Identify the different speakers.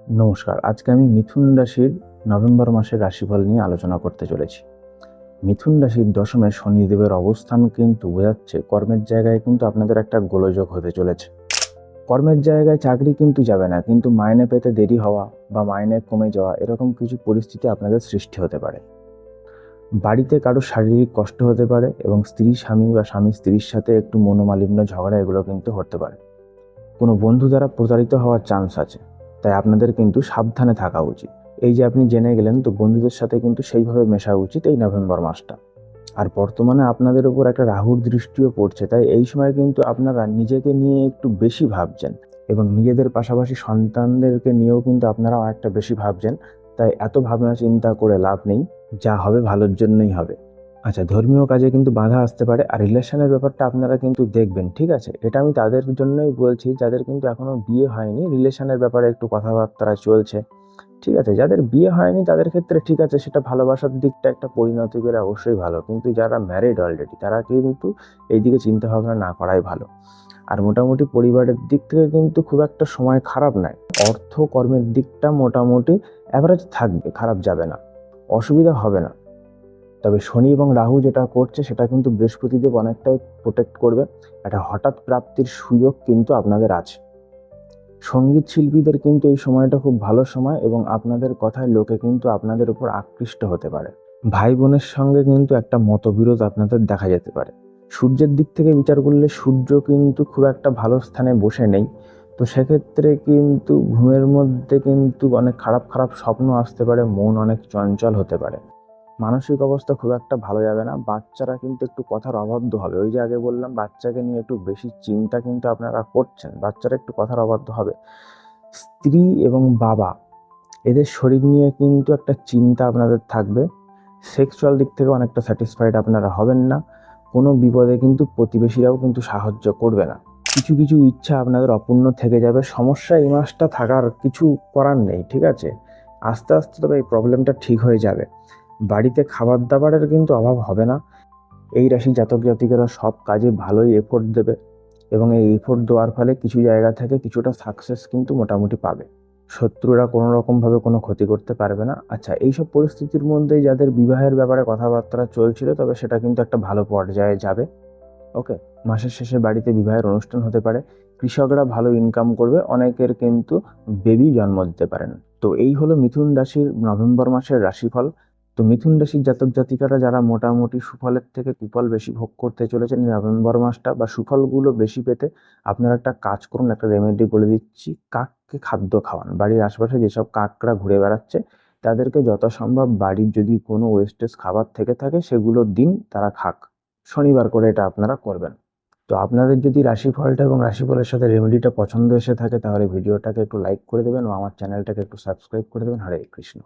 Speaker 1: নমস্কার। আজকে আমি মিথুন রাশির নভেম্বর মাসের রাশিফল নিয়ে আলোচনা করতে চলেছি। মিথুন রাশির দশমে শনিদেবের অবস্থান কিন্তু বোঝাচ্ছে কর্মের জায়গায় কিন্তু আপনাদের একটা গোলযোগ হতে চলেছে। কর্মের জায়গায় চাকরি কিন্তু যাবে না, কিন্তু মাইনে পেতে দেরি হওয়া বা মাইনে কমে যাওয়া এরকম কিছু পরিস্থিতি আপনাদের সৃষ্টি হতে পারে। বাড়িতে কারো শারীরিক কষ্ট হতে পারে এবং স্ত্রী স্বামী বা স্বামী স্ত্রীর সাথে একটু মনোমালিন্য ঝগড়া এগুলো কিন্তু হতে পারে। কোনো বন্ধু দ্বারা প্রতারিত হওয়ার চান্স আছে, তাই আপনাদের কিন্তু সাবধানে থাকা উচিত। এই যে আপনি জেনে গেলেন, তো বন্ধুদের সাথে কিন্তু সেইভাবে মেশা উচিত এই নভেম্বর মাসটা। আর বর্তমানে আপনাদের উপর একটা রাহুর দৃষ্টিও পড়ছে, তাই এই সময় কিন্তু আপনারা নিজেকে নিয়ে একটু বেশি ভাবছেন এবং নিজেদের পাশাপাশি সন্তানদেরকে নিয়েও কিন্তু আপনারা অনেকটা বেশি ভাবছেন। তাই এত ভাবনা চিন্তা করে লাভ নেই, যা হবে ভালোর জন্যই হবে। আচ্ছা, ধর্মীয় কাজে কিন্তু বাধা আসতে পারে, আর রিলেশনের ব্যাপারটা আপনারা কিন্তু দেখবেন, ঠিক আছে? এটা আমি তাদের জন্যই বলছি যাদের কিন্তু এখনো বিয়ে হয়নি, রিলেশনের ব্যাপারে একটু কথাবার্তা চলছে, ঠিক আছে? যাদের বিয়ে হয়নি তাদের ক্ষেত্রে ঠিক আছে, সেটা ভালোবাসার দিকটা একটা পরিণতি পেলে অবশ্যই ভালো, কিন্তু যারা ম্যারিড অলরেডি তারা কিন্তু এইদিকে চিন্তা ভাবনা না করাই ভালো। আর মোটামুটি পরিবারের দিক থেকে কিন্তু খুব একটা সময় খারাপ নয়। অর্থ কর্মের দিকটা মোটামুটি অ্যাভারেজ থাকবে, খারাপ যাবে না, অসুবিধা হবে না। তবে শনি এবং রাহু যেটা করছে সেটা কিন্তু বৃহস্পতিদেব অনেকটাই প্রোটেক্ট করবে। একটা হঠাৎ প্রাপ্তির সুযোগ কিন্তু আপনাদের আছে। সঙ্গীত শিল্পীদের কিন্তু এই সময়টা খুব ভালো সময় এবং আপনাদের কথায় লোকে কিন্তু আপনাদের উপর আকৃষ্ট হতে পারে। ভাই বোনের সঙ্গে কিন্তু একটা মতবিরোধ আপনাদের দেখা যেতে পারে। সূর্যের দিক থেকে বিচার করলে সূর্য কিন্তু খুব একটা ভালো স্থানে বসে নেই, তো সেক্ষেত্রে কিন্তু ঘুমের মধ্যে কিন্তু অনেক খারাপ খারাপ স্বপ্ন আসতে পারে, মন অনেক চঞ্চল হতে পারে, মানসিক অবস্থা খুব একটা ভালো যাবে না। বাচ্চারা কিন্তু একটু কথার অবাধ্য হবে। ওই যে আগে বললাম, বাচ্চাকে নিয়ে একটু বেশি চিন্তা কিন্তু আপনারা করছেন, বাচ্চারা একটু কথার অবাধ্য হবে। স্ত্রী এবং বাবা এদের শরীর নিয়ে কিন্তু একটা চিন্তা আপনাদের থাকবে। সেক্সুয়াল দিক থেকে অনেকটা স্যাটিসফাইড আপনারা হবেন না। কোনো বিপদে কিন্তু প্রতিবেশীরাও কিন্তু সাহায্য করবে না। কিছু কিছু ইচ্ছা আপনাদের অপূর্ণ থেকে যাবে। সমস্যা এই মাসটা থাকার কিছু করার নেই, ঠিক আছে? আস্তে আস্তে তবে এই প্রবলেমটা ঠিক হয়ে যাবে। বাড়িতে খাবার দাবারের কিন্তু অভাব হবে না। এই রাশি জাতক জাতিকেরা সব কাজে ভালোই এফোর্ট দেবে এবং এই এফোর্ট দেওয়ার ফলে কিছু জায়গা থেকে কিছুটা সাকসেস কিন্তু মোটামুটি পাবে। শত্রুরা কোনো রকমভাবে কোনো ক্ষতি করতে পারবে না। আচ্ছা, এইসব পরিস্থিতির মধ্যেই যাদের বিবাহের ব্যাপারে কথাবার্তা চলছিল, তবে সেটা কিন্তু একটা ভালো পর্যায়ে যাবে। ওকে, মাসের শেষে বাড়িতে বিবাহের অনুষ্ঠান হতে পারে। কৃষকরা ভালো ইনকাম করবে, অনেকের কিন্তু বেবি জন্ম দিতে পারেন। তো এই হলো মিথুন রাশির নভেম্বর মাসের রাশিফল। তো মিথুন রাশির জাতক জাতিকারা যারা মোটামুটি সুফলের থেকে কুফল বেশি ভোগ করতে চলেছেন এই নভেম্বর মাসটা, বা সুফলগুলো বেশি পেতে আপনারা একটা কাজ করুন, একটা রেমেডি বলে দিচ্ছি। কাককে খাদ্য খাওয়ান। বাড়ির আশেপাশে যেসব কাকরা ঘুরে বেড়াচ্ছে তাদেরকে যত সম্ভব বাড়ির যদি কোনো ওয়েস্টেজ খাবার থেকে থাকে সেগুলো দিন, তারা খাক। শনিবার করে এটা আপনারা করবেন। তো আপনাদের যদি রাশিফলটা এবং রাশিফলের সাথে রেমেডিটা পছন্দ এসে থাকে, তাহলে ভিডিওটাকে একটু লাইক করে দেবেন ও আমার চ্যানেলটাকে একটু সাবস্ক্রাইব করে দেবেন। হরে কৃষ্ণ।